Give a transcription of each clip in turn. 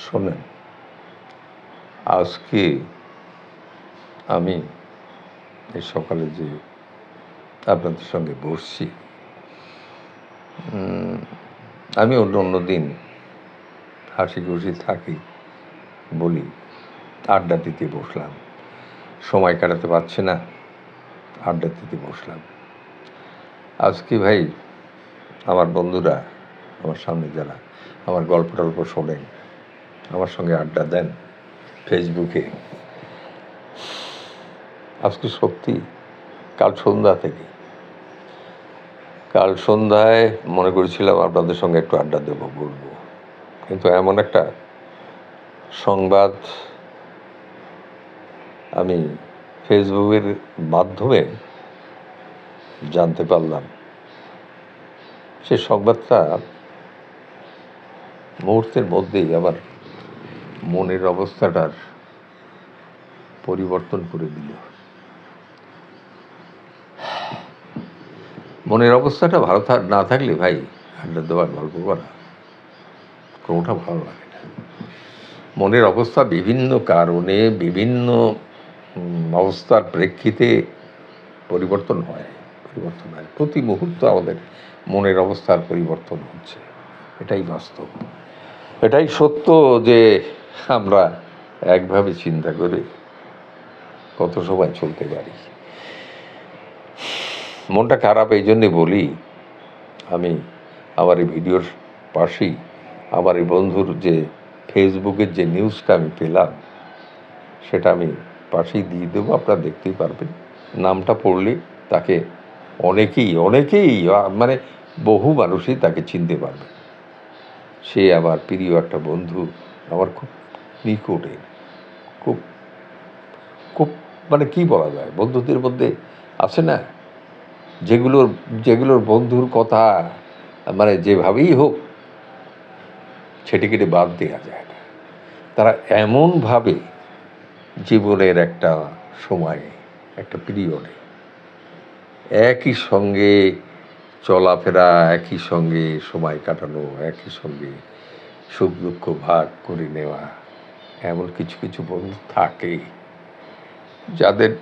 শোনেন, আজকে আমি এই সকালে যে আপনাদের সঙ্গে বসছি, আমি অন্য দিন হাসি খুশি থাকি বলি আড্ডা দিতে বসলাম, সময় কাটাতে পারছি না, আড্ডা দিতে বসলাম। আজকে ভাই আমার বন্ধুরা, আমার সামনে যারা আমার গল্প টল্প শোনেন, আমার সঙ্গে আড্ডা দেন ফেসবুকে, আজকে সত্যি কাল সন্ধ্যায় মনে করেছিলাম আপনাদের সঙ্গে একটু আড্ডা দেবো, বলবো, কিন্তু এমন একটা সংবাদ আমি ফেসবুকের মাধ্যমে জানতে পারলাম। সে সংবাদটা মুহূর্তের মধ্যেই আমার মনের অবস্থাটার পরিবর্তন করে দিল। মনের অবস্থাটা ভালো না থাকলে ভাই আড্ডা দেওয়ার গল্প করা কোনোটা ভালো লাগে না। মনের অবস্থা বিভিন্ন কারণে বিভিন্ন অবস্থার প্রেক্ষিতে পরিবর্তন হয়। প্রতি মুহূর্ত আমাদের মনের অবস্থার পরিবর্তন হচ্ছে, এটাই বাস্তব, এটাই সত্য যে আমরা একভাবে চিন্তা করে কত সময় চলতে পারি। মনটা খারাপ এই জন্যে বলি, আমি আমার এই ভিডিওর পাশেই আমার এই বন্ধুর যে ফেসবুকের যে নিউজটা আমি পেলাম, সেটা আমি পাশেই দিয়ে দেবো, আপনারা দেখতেই পারবেন। নামটা পড়লে তাকে অনেকেই মানে বহু মানুষই তাকে চিনতে পারবে। সে আমার প্রিয় একটা বন্ধু, আমার খুব নিকটের, খুব খুব মানে কি বলা যায়, বন্ধুদের মধ্যে আছে না যেগুলোর বন্ধুর কথা মানে যেভাবেই হোক ছেটে কেটে বাদ দেওয়া যায় না। তারা এমনভাবে জীবনের একটা সময়ে, একটা পিরিয়ডে একই সঙ্গে চলাফেরা, একই সঙ্গে সময় কাটানো, একই সঙ্গে সুখ দুঃখ ভাগ করে নেওয়া, এমন কিছু কিছু বন্ধু থাকে যাদের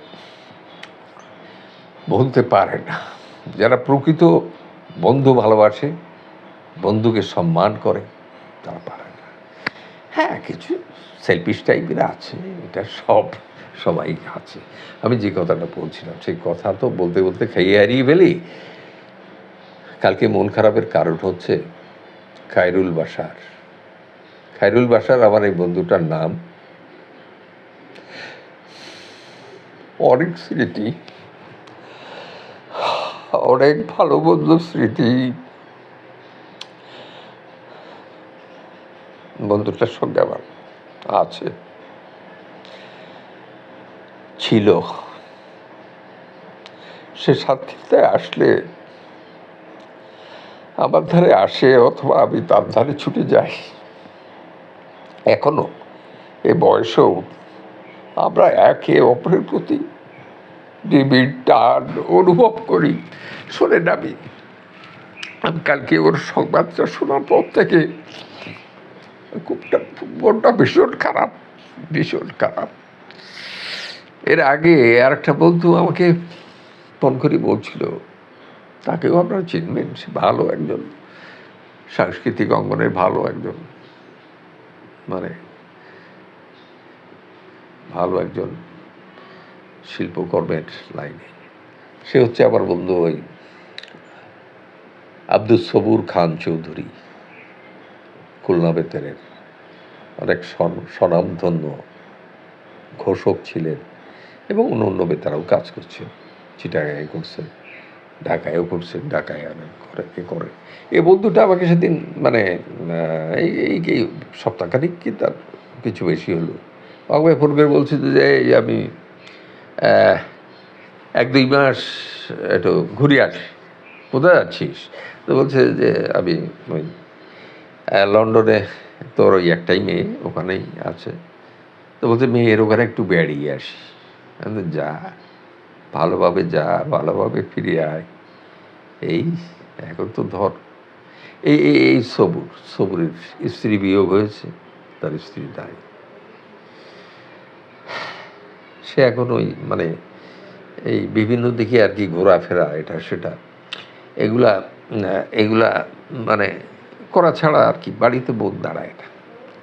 বলতে পারে না। যারা প্রকৃত বন্ধু ভালোবাসে, বন্ধুকে সম্মান করে, তারা পারে না। হ্যাঁ, কিছু সেলফিশ টাইপের আছে, এটা সবাই আছে। আমি যে কথাটা বলছিলাম সেই কথা তো বলতে বলতে খাইয়ে হারিয়ে ফেলি। কালকে মন খারাপের কারণ হচ্ছে খায়রুল বাশার আমার এই বন্ধুটার নাম। অনেক স্মৃতি, অনেক ভালো বন্ধুর স্মৃতি বন্ধুটার সঙ্গে আমার আছে, ছিল। সে সাতক্ষীরায় আসলে আমার ধারে আসে অথবা আমি তার ধারে ছুটে যাই। এখনো এ বয়সেও আমরা একে অপরের প্রতি নিবিড় টান অনুভব করি। শোনেন, আমি কালকে ওর সংবাদটা শোনার পর থেকে মনটা ভীষণ খারাপ। এর আগে আর একটা বন্ধু আমাকে ফোন করে বলছিল, তাকেও আপনারা চিনবেন, সে ভালো একজন সাংস্কৃতিক অঙ্গনের ভালো একজন শিল্পকর্মের লাইনে। সে হচ্ছে আমার বন্ধু ওই আব্দুল সবুর খান চৌধুরী, খুলনা বেতারের অনেক স্বনামধন্য ঘোষক ছিলেন এবং অন্য বেতারাও কাজ করছেন। চিটাগাঁয়ে করছেন, ঢাকায়ও করছেন, ঢাকায় করে। এই বন্ধুটা আমাকে সেদিন মানে এই সপ্তাহখানিক কি তার কিছু বেশি হলো, আমাকে ফোন করে বলছিল যে আমি 1-2 মাস একটু ঘুরে আসি। কোথায় যাচ্ছিস? তো বলছে যে আমি ওই লন্ডনে, তোর ওই একটাই মেয়ে ওখানেই আছে। তো বলছে মেয়ের ওখানে একটু বেড়িয়ে আসি। যা, ভালোভাবে ফিরে আয়। এই এখন তো ধর এই সবুরের স্ত্রী বিয়োগ হয়েছে, তার স্ত্রী নাই। সে এখন ওই মানে এই বিভিন্ন দিকে আর কি ঘোরাফেরা, এটা সেটা এগুলা এগুলা মানে করা ছাড়া আর কি বাড়িতে বোধ দাঁড়ায় না।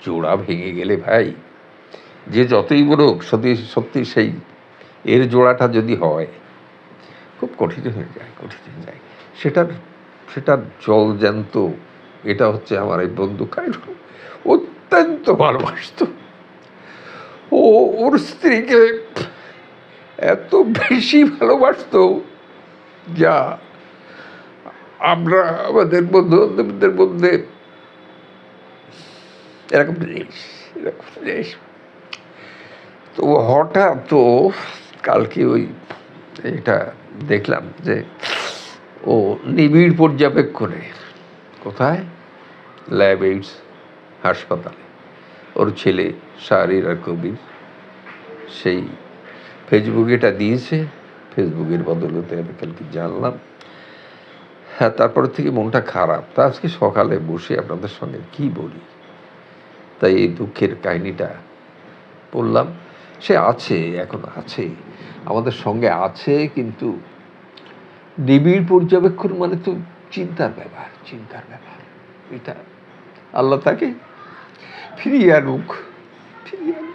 জোড়া ভেঙে গেলে ভাই, যে যতই বলুক সত্যি সত্যি সেই এর জোড়াটা যদি হয়, খুব কঠিন হয়ে যায়, কঠিন হয়ে যায়। সেটার সেটার জল জ্যান্ত। এটা হচ্ছে আমার এই বন্ধু খায়রুল, অত্যন্ত ভালোবাসত। ও ওর স্ত্রীকে এত বেশি ভালোবাসত, যা আমরা আমাদের বন্ধু বান্ধবদের মধ্যে এরকম জিনিস, এরকম জিনিস। তো হঠাৎ তো কালকে ওই এটা দেখলাম যে ও নিবিড় পর্যবেক্ষণে, কোথায়, ল্যাব এইডস হাসপাতালে, ওর ছেলে শাহরির আর কবির সেই ফেসবুকে এটা দিয়েছে। ফেসবুকের বদলতে আমি কালকে জানলাম। হ্যাঁ, তারপর থেকে মনটা খারাপ। তা আজকে সকালে বসে আপনাদের সঙ্গে কি বলি, তাই এই দুঃখের কাহিনীটা বললাম। সে আছে, এখন আছে, আমাদের সঙ্গে আছে, কিন্তু নিবিড় পর্যবেক্ষণ মানে তো চিন্তার ব্যাপার, চিন্তার ব্যাপার। এটা আল্লাহ তাকে ফিরিয়ে আনুক, ফিরিয়ে আনুক।